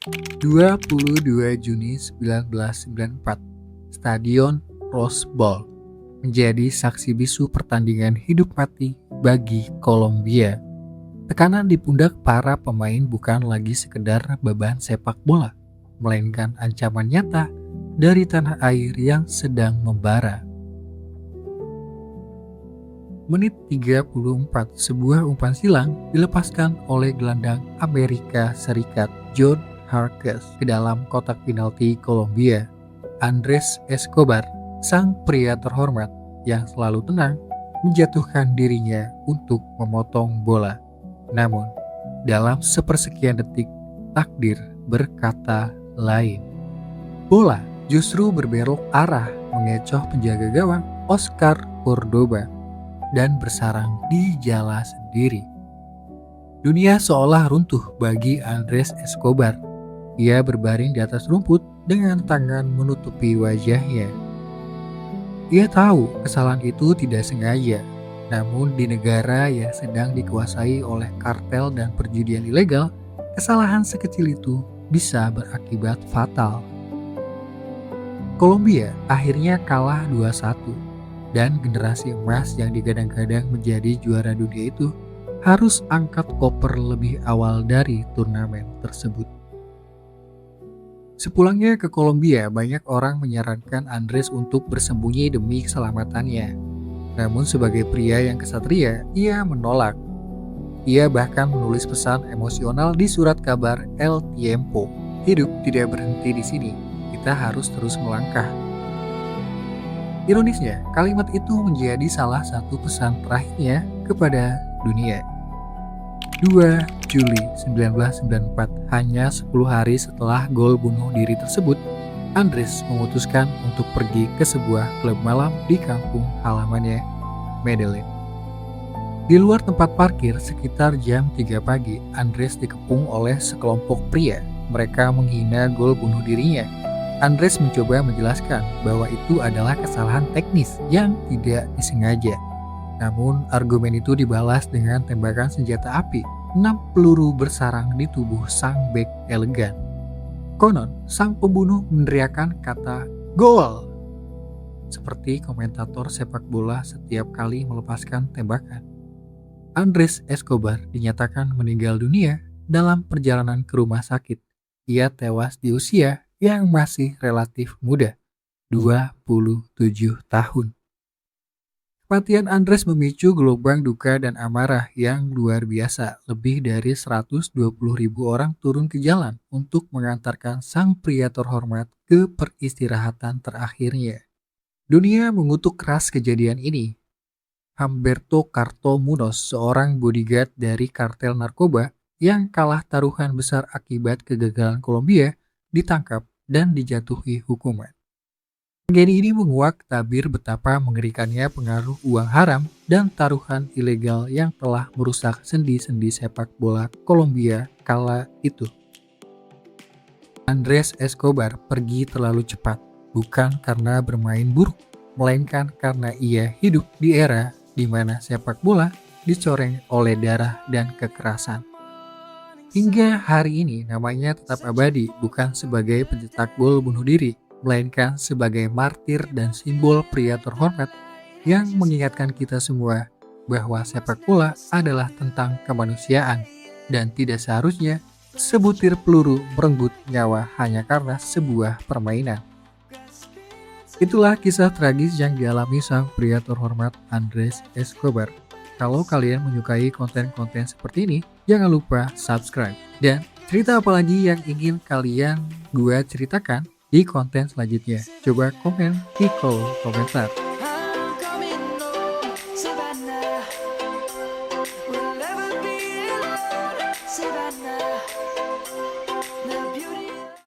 22 Juni 1994, Stadion Rose Bowl menjadi saksi bisu pertandingan hidup mati bagi Kolombia. Tekanan di pundak para pemain bukan lagi sekedar beban sepak bola, melainkan ancaman nyata dari tanah air yang sedang membara. Menit 34, sebuah umpan silang dilepaskan oleh gelandang Amerika Serikat John Harkes ke dalam kotak penalti Kolombia. Andrés Escobar, sang pria terhormat yang selalu tenang, menjatuhkan dirinya untuk memotong bola. Namun, dalam sepersekian detik, takdir berkata lain. Bola justru berbelok arah mengecoh penjaga gawang Oscar Cordoba dan bersarang di jala sendiri. Dunia seolah runtuh bagi Andrés Escobar. Ia berbaring di atas rumput dengan tangan menutupi wajahnya. Ia tahu kesalahan itu tidak sengaja, namun di negara yang sedang dikuasai oleh kartel dan perjudian ilegal, kesalahan sekecil itu bisa berakibat fatal. Kolombia akhirnya kalah 2-1. Dan generasi emas yang digadang-gadang menjadi juara dunia itu harus angkat koper lebih awal dari turnamen tersebut. Sepulangnya ke Kolombia, banyak orang menyarankan Andrés untuk bersembunyi demi keselamatannya. Namun sebagai pria yang kesatria, ia menolak. Ia bahkan menulis pesan emosional di surat kabar El Tiempo. Hidup tidak berhenti di sini, kita harus terus melangkah. Ironisnya, kalimat itu menjadi salah satu pesan terakhirnya kepada dunia. 2 Juli 1994, hanya 10 hari setelah gol bunuh diri tersebut, Andrés memutuskan untuk pergi ke sebuah klub malam di kampung halamannya, Medellin. Di luar tempat parkir sekitar jam 3 pagi, Andrés dikepung oleh sekelompok pria. Mereka menghina gol bunuh dirinya. Andrés mencoba menjelaskan bahwa itu adalah kesalahan teknis yang tidak disengaja. Namun argumen itu dibalas dengan tembakan senjata api. 6 peluru bersarang di tubuh sang bek elegan. Konon, sang pembunuh meneriakkan kata "gol" seperti komentator sepak bola setiap kali melepaskan tembakan. Andrés Escobar dinyatakan meninggal dunia dalam perjalanan ke rumah sakit. Ia tewas di usia yang masih relatif muda, 27 tahun. Kematian Andrés memicu gelombang duka dan amarah yang luar biasa. Lebih dari 120.000 orang turun ke jalan untuk mengantarkan sang pria terhormat ke peristirahatan terakhirnya. Dunia mengutuk keras kejadian ini. Humberto Carto Munoz, seorang bodyguard dari kartel narkoba yang kalah taruhan besar akibat kegagalan Kolombia, ditangkap dan dijatuhi hukuman. Tragedi ini menguak tabir betapa mengerikannya pengaruh uang haram dan taruhan ilegal yang telah merusak sendi-sendi sepak bola Kolombia kala itu. Andrés Escobar pergi terlalu cepat, bukan karena bermain buruk, melainkan karena ia hidup di era di mana sepak bola dicoreng oleh darah dan kekerasan. Hingga hari ini namanya tetap abadi, bukan sebagai pencetak gol bunuh diri, melainkan sebagai martir dan simbol pria terhormat yang mengingatkan kita semua bahwa sepak bola adalah tentang kemanusiaan dan tidak seharusnya sebutir peluru merenggut nyawa hanya karena sebuah permainan. Itulah kisah tragis yang dialami sang pria terhormat Andrés Escobar. Kalau kalian menyukai konten-konten seperti ini, jangan lupa subscribe. Dan cerita apa lagi yang ingin kalian gua ceritakan di konten selanjutnya? Coba komen di kolom komentar.